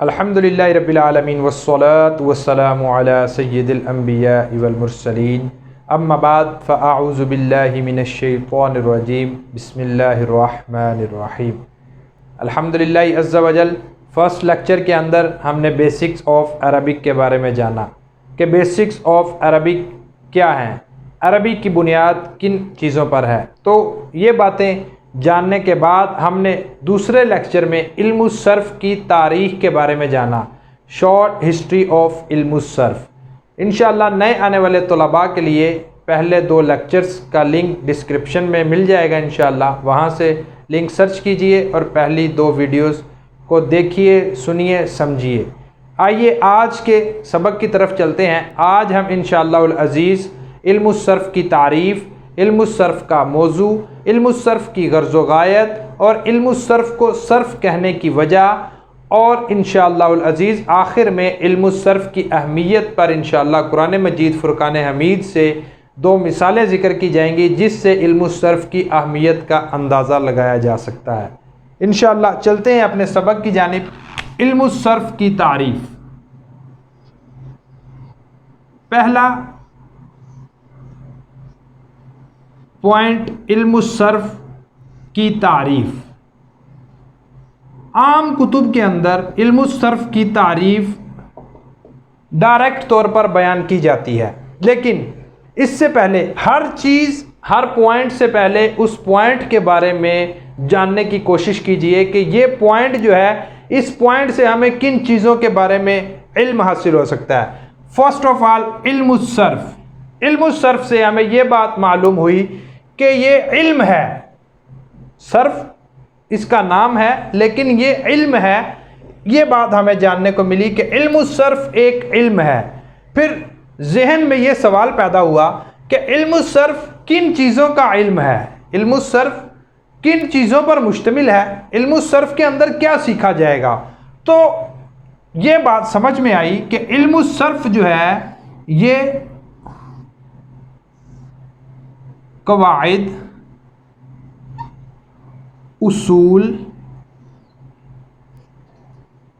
अल्हम्दुलिल्लाहि रब्बिल आलमीन वस्सलातु वस्सलामु अला सय्यिदिल अंबिया वल मुरसलीन अम्मा बाद फ़अऊज़ु बिल्लाहि मिनश शैतानिर रजीम बिस्मिल्लाहिर रहमानिर रहीम। अल्हम्दुलिल्लाहि अज़्ज़ा वजल फ़र्स्ट लेक्चर के अंदर हमने बेसिक्स ऑफ अरबिक के बारे में जाना कि बेसिक्स ऑफ अरबिक क्या हैं, अरबिक की बुनियाद किन चीज़ों पर है। तो ये बातें जानने के बाद हमने दूसरे लेक्चर में इल्मुस सर्फ़ की तारीख़ के बारे में जाना, शॉर्ट हिस्ट्री ऑफ इल्मुस सर्फ़। इंशाअल्लाह नए आने वाले तलबा के लिए पहले 2 लेक्चर्स का लिंक डिस्क्रिप्शन में मिल जाएगा इंशाअल्लाह, वहाँ से लिंक सर्च कीजिए और पहली 2 वीडियोस को देखिए, सुनिए, समझिए। आइए आज के सबक की तरफ चलते हैं। आज हम इंशाअल्लाह उल अज़ीज़ इल्मुस सर्फ़ की तारीफ़, इल्मुस सर्फ़ का मौजू, इल्मुस सर्फ़ की गर्ज़ व गायत और इल्मुस सर्फ़ को सर्फ़ कहने की वजह और इंशाअल्लाह उल अज़ीज़ आखिर में इल्मुस सर्फ़ की अहमियत पर इंशाअल्लाह कुरान मजीद फ़ुरक़ान हमीद से 2 मिसालें ज़िक्र की जाएंगी जिससे इल्मुस सर्फ़ की अहमियत का अंदाज़ा लगाया जा सकता है। इंशाअल्लाह चलते हैं अपने सबक की जानिब। इल्मुस सर्फ़ की तारीफ़। पहला पॉइंट, इल्मुस सर्फ़ की तारीफ़। आम कुतुब के अंदर इल्मुस सर्फ़ की तारीफ़ डायरेक्ट तौर पर बयान की जाती है, लेकिन इससे पहले हर चीज़, हर पॉइंट से पहले उस पॉइंट के बारे में जानने की कोशिश कीजिए कि ये पॉइंट जो है, इस पॉइंट से हमें किन चीज़ों के बारे में इल्म हासिल हो सकता है। फर्स्ट ऑफ ऑल इल्मुस सर्फ़। इल्मुस सर्फ़ से हमें ये बात मालूम हुई कि ये इल्म है। सर्फ़ इसका नाम है लेकिन ये इल्म है। ये बात हमें जानने को मिली कि इल्मुस सर्फ़ एक इल्म है। फिर जहन में ये सवाल पैदा हुआ कि इल्मुस सर्फ़ किन चीज़ों का इल्म है, इल्मुस सर्फ़ किन चीज़ों पर मुश्तमिल है, इल्मुस सर्फ़ के अंदर क्या सीखा जाएगा। तो ये बात समझ में आई कि इल्मुस सर्फ़ जो है ये कवाइद, उसूल,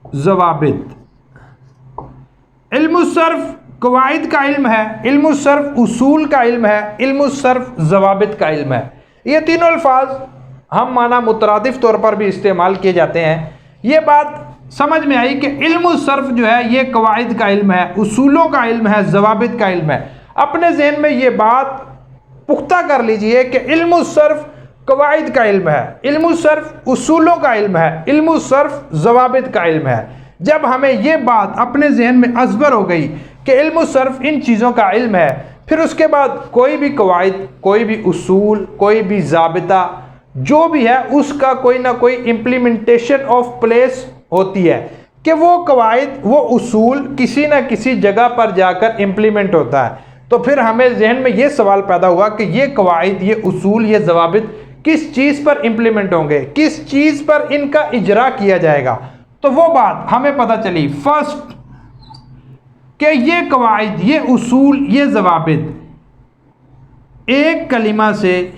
ज़वाबित। इल्मुस सर्फ़ कवाइद का इल्म है, इल्मुस सर्फ़ उसूल का इल्म है, इल्मुस सर्फ़ ज़वाबित का इल्म है। ये तीनों अल्फाज हम माना मुतरादिफ तौर पर भी इस्तेमाल किए जाते हैं। ये बात समझ में आई कि इल्मुस सर्फ़ जो है ये कवाइद का इल्म है, उसूलों का इल्म है, ज़वाबित का इल्म है। अपने जहन में ये बात पुख्ता कर लीजिए कि इल्मुस सर्फ़ कवाइद का इल्म है, इल्मुस सर्फ़ उसूलों का इल्म है, इल्मुस सर्फ़ ज़वाबित का इल्म है। जब हमें ये बात अपने जहन में अज़बर हो गई कि इल्मुस सर्फ़ इन चीज़ों का इल्म है, फिर उसके बाद कोई भी कवाइद, कोई भी उसूल, कोई भी ज़ाबिता जो भी है उसका कोई ना कोई इम्प्लीमेंटेशन ऑफ प्लेस होती है कि वो कवाइद, वो उसूल किसी न किसी जगह पर जाकर इम्प्लीमेंट होता है। तो फिर हमें जहन में ये सवाल पैदा हुआ कि ये कवाइद, ये उसूल, ये ज़वाबित किस चीज़ पर इम्प्लीमेंट होंगे, किस चीज़ पर इनका इजरा किया जाएगा। तो वो बात हमें पता चली फर्स्ट कि ये कवाइद, ये उसूल, ये ज़वाबित एक कलिमा से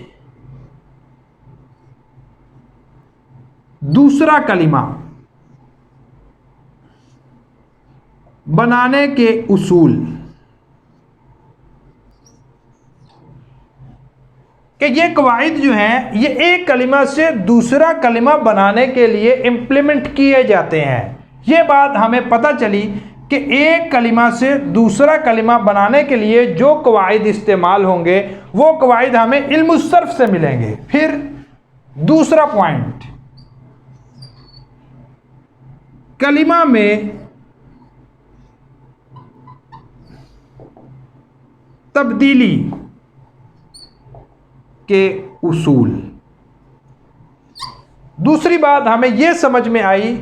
दूसरा कलिमा बनाने के उसूल, कि ये कवाइद जो हैं ये एक कलिमा से दूसरा कलिमा बनाने के लिए इम्प्लीमेंट किए जाते हैं। ये बात हमें पता चली कि एक कलिमा से दूसरा कलिमा बनाने के लिए जो कवाइद इस्तेमाल होंगे वो कवाइद हमें इल्मुस सर्फ़ से मिलेंगे। फिर दूसरा पॉइंट, कलिमा में तब्दीली के उसूल। दूसरी बात हमें यह समझ में आई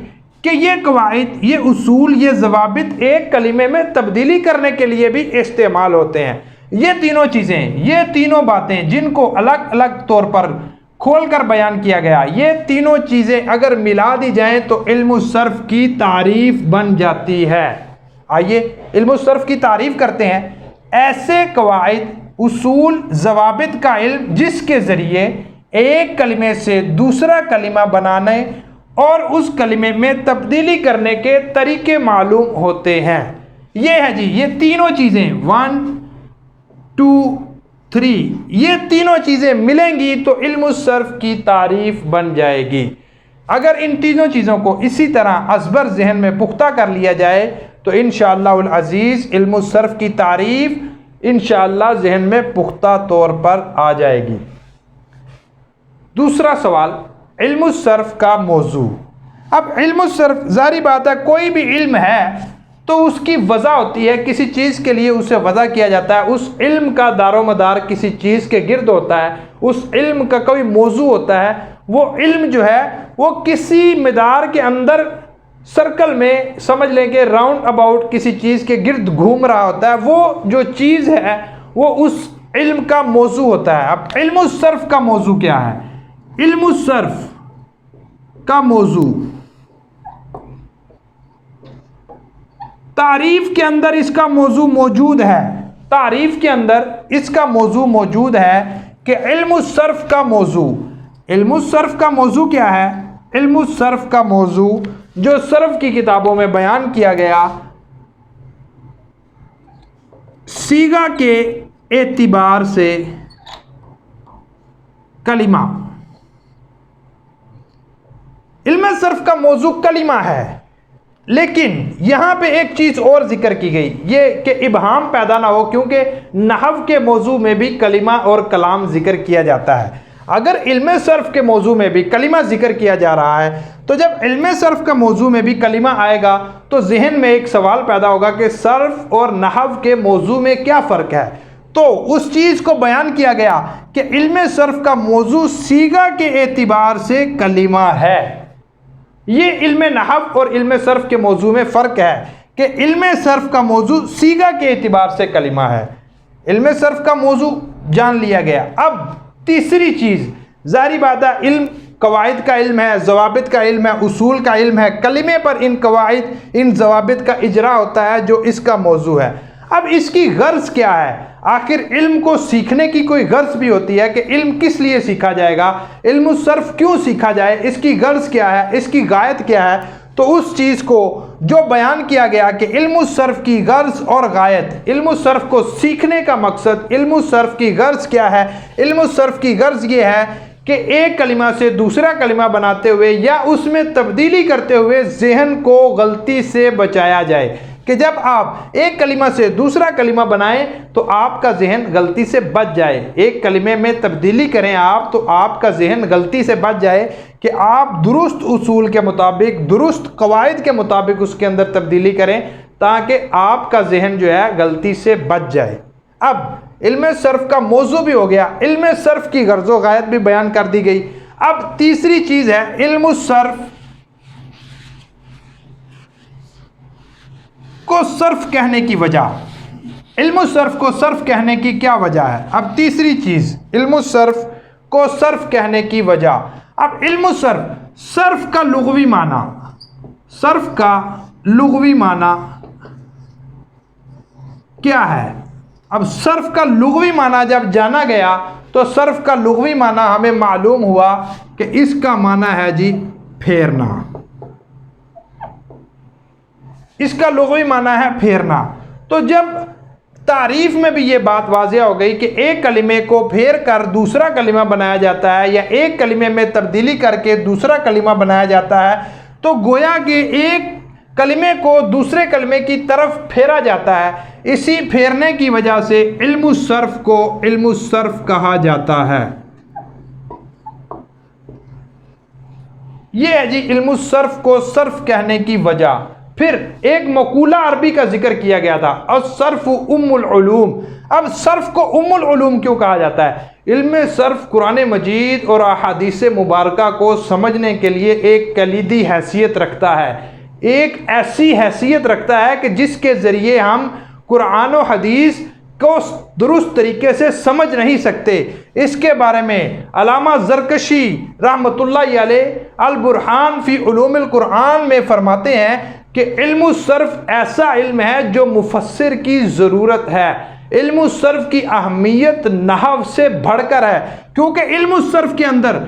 कि ये कवाइद, ये उसूल, ये ज़वाबित एक कलिमे में तब्दीली करने के लिए भी इस्तेमाल होते हैं। ये तीनों चीज़ें, ये तीनों बातें जिनको अलग अलग तौर पर खोलकर बयान किया गया, ये तीनों चीज़ें अगर मिला दी जाएं तो इल्मुस सर्फ़ की तारीफ़ बन जाती है। आइए इल्मुस सर्फ़ की तारीफ़ करते हैं। ऐसे कवाइद, उसूल, ज़वाबित का इल्म जिसके ज़रिए एक कलिमे से दूसरा कलिमा बनाने और उस कलिमे में तब्दीली करने के तरीके मालूम होते हैं। ये है जी, ये तीनों चीज़ें 1 2 3, ये तीनों चीज़ें मिलेंगी तो इल्म सर्फ की तारीफ बन जाएगी। अगर इन तीनों चीज़ों को इसी तरह अज़बर जहन में पुख्ता कर लिया जाए तो इंशाअल्लाहुल अज़ीज़ इल्म सर्फ की तारीफ इंशाअल्लाह जहन में पुख्ता तौर पर आ जाएगी। दूसरा सवाल, इल्म सर्फ का मौजू। अब इल्म सर्फ ज़ाहिर बात है, कोई भी इल्म है तो उसकी वजह होती है, किसी चीज़ के लिए उसे वजह किया जाता है, उस इल्म का दारोमदार किसी चीज़ के गिर्द होता है, उस इल्म का कोई मौजू होता है, वो इल्म जो है वो किसी मदार के अंदर सर्कल में समझ लें कि राउंड अबाउट किसी चीज़ के गिर्द घूम रहा होता है, वो जो चीज़ है वो उस इल्म का मौजू होता है। अब इल्म सर्फ का मौजू क्या है? इल्म सर्फ का मौजू तारीफ के अंदर इसका मौजू मौजूद है, तारीफ के अंदर इसका मौजू मौजूद है कि इल्म सर्फ का मौजू। इल्म सर्फ का मौजू क्या है? इल्म सर्फ का मौजू जो सर्फ की किताबों में बयान किया गया, सीगा के एतिबार से कलिमा। इल्म सर्फ का मौजू कलिमा है, लेकिन यहां पे एक चीज और जिक्र की गई, ये कि इबहाम पैदा ना हो, क्योंकि नहव के मौजू में भी कलिमा और कलाम जिक्र किया जाता है। अगर इल्म सर्फ के मौजू में भी कलिमा जिक्र किया जा रहा है तो जब इल्म सर्फ का मौजू में भी कलिमा आएगा तो जहन में एक सवाल पैदा होगा कि सर्फ और नहव के मौजू में क्या फ़र्क है। तो उस चीज़ को बयान किया गया कि इल्म सर्फ का मौजू सीगा के एतिबार से कलिमा है। ये इल्म नहव और इल्म सर्फ के मौजू में फ़र्क है कि इल्म सर्फ का मौजू सीगा के एतिबार से कलिमा है। इल्म सर्फ का मौजू जान लिया गया। अब तीसरी चीज़, ज़ाहिर बात है, इल्म कवाइद का इल्म है, जवाबित का इल्म है, उसूल का इल्म है। कलिमे पर इन कवाइद इन जवाबित का इजरा होता है जो इसका मौजू है। अब इसकी गर्ज क्या है? आखिर इल्म को सीखने की कोई गर्ज भी होती है कि इल्म किस लिए सीखा जाएगा, इल्म सर्फ क्यों सीखा जाए, इसकी गर्ज क्या है, इसकी गायत क्या है। तो उस चीज़ को जो बयान किया गया कि इल्म सर्फ की गर्ज और गायत, इल्म सर्फ को सीखने का मकसद, इल्म सर्फ की गर्ज क्या है। इल्म सर्फ की गर्ज ये है कि एक कलिमा से दूसरा कलिमा बनाते हुए या उसमें तब्दीली करते हुए जहन को गलती से बचाया जाए, कि जब आप एक कलिमा से दूसरा कलिमा बनाएं तो आपका जहन गलती से बच जाए। एक कलिमे में तब्दीली करें आप तो आपका जहन गलती से बच जाए कि आप दुरुस्त उसूल के मुताबिक, दुरुस्त कवायद के मुताबिक उसके अंदर तब्दीली करें ताकि आपका जहन जो है गलती से बच जाए। अब इल्म सर्फ का मौजू भी हो गया, इल्म सर्फ की गर्ज़ो गायत भी बयान कर दी गई। अब तीसरी चीज़ है इल्म सर्फ को सर्फ कहने की वजह। इल्म सर्फ को सर्फ कहने की क्या वजह है? अब तीसरी चीज़, इल्म सर्फ को सर्फ कहने की वजह। अब इल्म सर्फ, सर्फ का लुग़वी माना, सर्फ का लुग़वी माना क्या है? अब सर्फ का लुग़वी माना जब जाना गया तो सर्फ का लुग़वी माना हमें मालूम हुआ कि इसका माना है जी फेरना। इसका लुग़वी माना है फेरना। तो जब तारीफ में भी ये बात वाज़ेह हो गई कि एक कलिमे को फेर कर दूसरा कलिमा बनाया जाता है या एक कलिमे में तब्दीली करके दूसरा कलिमा बनाया जाता है, तो गोया कि एक कलिमे को दूसरे कलिमे की तरफ फेरा जाता है। इसी फेरने की वजह से इल्म सर्फ को इल्म सर्फ कहा जाता है। ये है जी इल्म सर्फ को सर्फ कहने की वजह। फिर एक मकूला अरबी का जिक्र किया गया था, और सर्फ उम्मुल उलूम। अब सर्फ को उम्मुल उलूम क्यों कहा जाता है? इल्म सर्फ कुरान मजीद और अहादीस मुबारका को समझने के लिए एक कलीदी हैसियत रखता है, एक ऐसी हैसियत रखता है कि जिसके ज़रिए हम कुरान और हदीस को दुरुस्त तरीके से समझ नहीं सकते। इसके बारे में अल्लामा ज़रकशी रहमतुल्लाह अलैह अल बुरहान फ़ी उलूमिल कुरान में फरमाते हैं कि इल्म सर्फ ऐसा इल्म है जो मुफस्सिर की ज़रूरत है। इल्म सर्फ की अहमियत नहव से बढ़कर है, क्योंकि इल्म सर्फ के अंदर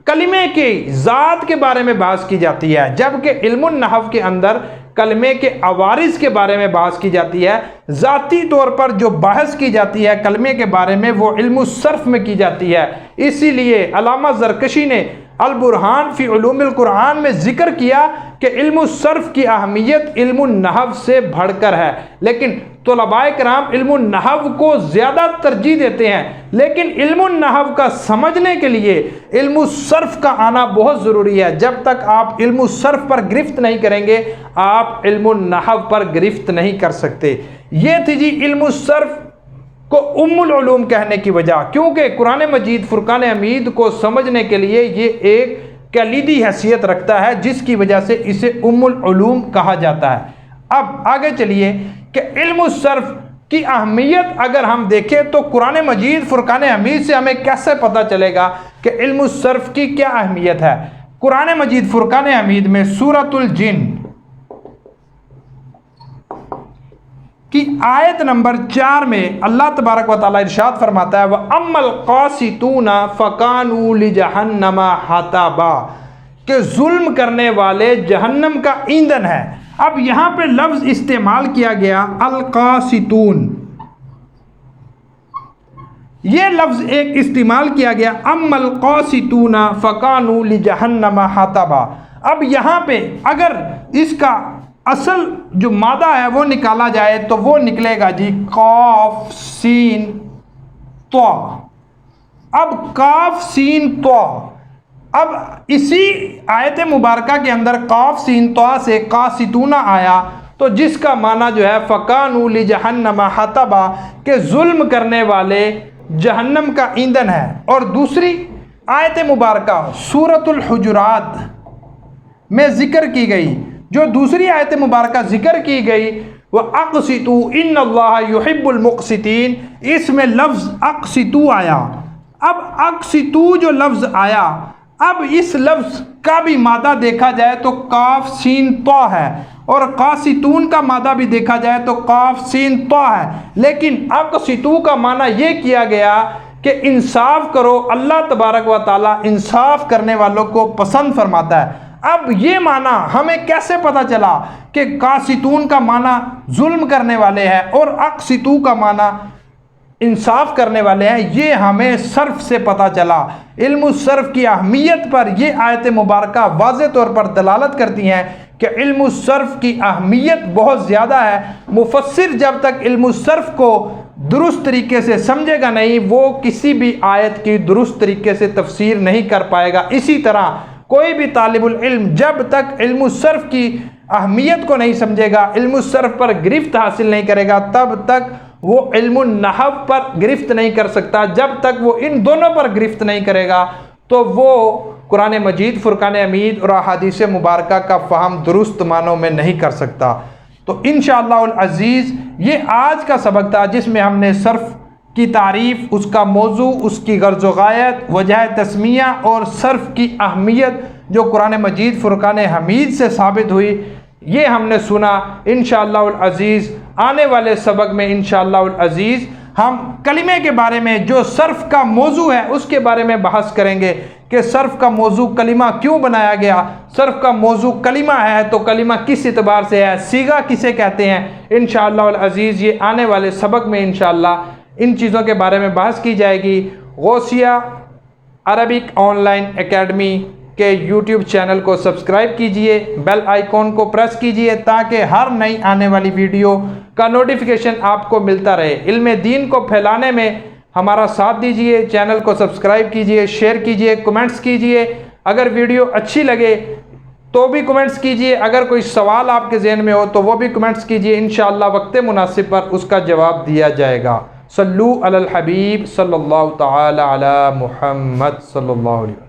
कलिमे के ज़ात के बारे में बहस की जाती है, जबकि इल्मुन नहव के अंदर कलमे के अवारिस के बारे में बहस की जाती है। ज़ाती तौर पर जो बहस की जाती है कलमे के बारे में वो इल्मुस सर्फ में की जाती है। इसीलिए अल्लामा ज़रकशी ने अल बुरहान फ़ी उलूमिल कुरान में ज़िक्र किया कि इल्मुस सर्फ की अहमियत इल्मुन नहव से बढ़कर है, लेकिन तलबाए कराम इल्मुन नहव को ज़्यादा तरजीह देते हैं। लेकिन इल्मुन नहव का समझने के लिए इल्मुस सर्फ का आना बहुत ज़रूरी है। जब तक आप इल्मुस सर्फ पर गिरफ्त नहीं करेंगे आप इल्मुन नहव पर गिरफ्त नहीं कर सकते। ये थी जी इल्मुस सर्फ को उम्मुल उलूम कहने की वजह, क्योंकि कुरान मजीद फुरकान हमीद को समझने के लिए ये एक कलीदी हैसियत रखता है, जिसकी वजह से इसे उम्मुल उलूम कहा जाता है। अब आगे चलिए कि इल्मुस सर्फ की अहमियत अगर हम देखें तो कुरान मजीद फुरकान हमीद से हमें कैसे पता चलेगा कि इल्मुस सर्फ की क्या अहमियत है। कुरान मजीद फुरकान हमीद में सूरतुल जिन की आयत नंबर 4 में अल्लाह तबारक व तआला इरशाद फरमाता है व अम्मल क़ासितूना फ़कानू लिजहन्नमा हताबा, के जुल्म करने वाले जहन्नम का ईंधन है। अब यहाँ पे लफ्ज़ इस्तेमाल किया गया अल क़ासितून, ये लफ्ज़ एक इस्तेमाल किया गया अम्मल क़ासितूना फ़कानू लिजहन्नमा हताबा। अब यहाँ पे अगर इसका असल जो मादा है वो निकाला जाए तो वो निकलेगा जी काफ सीन तो। अब काफ सीन तो, अब इसी आयत मुबारका के अंदर काफ सीन तो से कासितूना आया, तो जिसका माना जो है फ़कानू लिजहन्नमा हतबा, के जुल्म करने वाले जहन्नम का ईंधन है। और दूसरी आयत मुबारका सूरतुल हुजुरात में ज़िक्र की गई, जो दूसरी आयत मुबारका ज़िक्र की गई वह अक़सितू इन्नल्लाह युहिब्बुल मुक़सितीन, इसमें लफ्ज़ अक़सितू आया। अब अक़सितू जो लफ्ज़ आया, अब इस लफ्ज़ का भी मादा देखा जाए तो काफ सीन तो है, और कासितून का मादा भी देखा जाए तो काफ सीन तो है। लेकिन अक़सितू का माना ये किया गया कि इंसाफ करो, अल्लाह तबारक व तआला इंसाफ करने वालों को पसंद फरमाता है। अब ये माना हमें कैसे पता चला कि कासितून का माना जुल्म करने वाले हैं और अक़सितू का माना इंसाफ करने वाले हैं, ये हमें सर्फ से पता चला। इल्मुस सर्फ की अहमियत पर ये आयत मुबारका वाज़े तौर पर दलालत करती हैं कि इल्मुस सर्फ की अहमियत बहुत ज़्यादा है। मुफस्सिर जब तक इल्मुस सर्फ को दुरुस्त तरीके से समझेगा नहीं, वो किसी भी आयत की दुरुस्त तरीके से तफसीर नहीं कर पाएगा। इसी तरह कोई भी तालिबुल इल्म जब तक इल्मुस सर्फ की अहमियत को नहीं समझेगा, इल्मुस सर्फ पर गिरफ्त हासिल नहीं करेगा, तब तक वो इल्मुन नहव पर गिरफ्त नहीं कर सकता। जब तक वो इन दोनों पर गिरफ्त नहीं करेगा तो वो कुरान मजीद फुरकान हमीद और अहादीस मुबारका का फ़हम दुरुस्त मानों में नहीं कर सकता। तो इंशाअल्लाह अज़ीज़ ये आज का सबक था, जिसमें हमने सर्फ की तारीफ़, उसका मौजू, उसकी गर्ज़ व गायत, वजह तस्मिया और सर्फ की अहमियत जो कुरान मजीद फुरकान हमीद से साबित हुई, ये हमने सुना। इंशाअल्लाह अज़ीज़ आने वाले सबक में इंशाअल्लाह अज़ीज़ हम कलिमे के बारे में, जो सर्फ का मौजू है उसके बारे में बहस करेंगे कि सर्फ का मौजू कलिमा क्यों बनाया गया। सर्फ का मौजू कलिमा है तो कलिमा किस एतबार से है, सीगा किसे कहते हैं। इंशाअल्लाह अज़ीज़ ये आने वाले सबक में इंशाअल्लाह इन चीज़ों के बारे में बहस की जाएगी। गौसिया अरबिक ऑनलाइन एकेडमी के यूट्यूब चैनल को सब्सक्राइब कीजिए, बेल आइकॉन को प्रेस कीजिए ताकि हर नई आने वाली वीडियो का नोटिफिकेशन आपको मिलता रहे। इल्म दीन को फैलाने में हमारा साथ दीजिए, चैनल को सब्सक्राइब कीजिए, शेयर कीजिए, कमेंट्स कीजिए। अगर वीडियो अच्छी लगे तो भी कमेंट्स कीजिए, अगर कोई सवाल आपके ज़हन में हो तो वो भी कमेंट्स कीजिए। इंशाअल्लाह वक्त मुनासिब पर उसका जवाब दिया जाएगा। सल्लू अलल हबीब सल्लल्लाहु तआला अला मुहम्मद सल्लल्लाहु अलैहि वसल्लम।